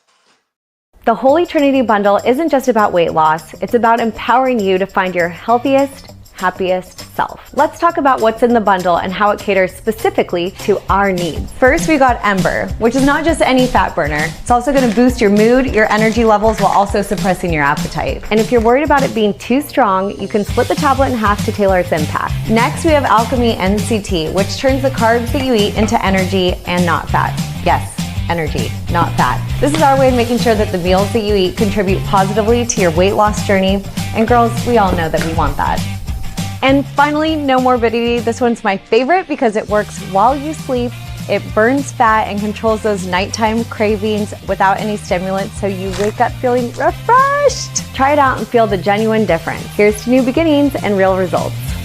The Holy Trinity Bundle isn't just about weight loss. It's about empowering you to find your healthiest, happiest self. Let's talk about what's in the bundle and how it caters specifically to our needs. First, we got Ember, which is not just any fat burner. It's also going to boost your mood, your energy levels, while also suppressing your appetite. And if you're worried about it being too strong, you can split the tablet in half to tailor its impact. Next, we have Alchemy NCT, which turns the carbs that you eat into energy and not fat. Yes, energy, not fat. This is our way of making sure that the meals that you eat contribute positively to your weight loss journey. And girls, we all know that we want that. And finally, no morbidity. This one's my favorite because it works while you sleep. It burns fat and controls those nighttime cravings without any stimulants, so you wake up feeling refreshed. Try it out and feel the genuine difference. Here's to new beginnings and real results.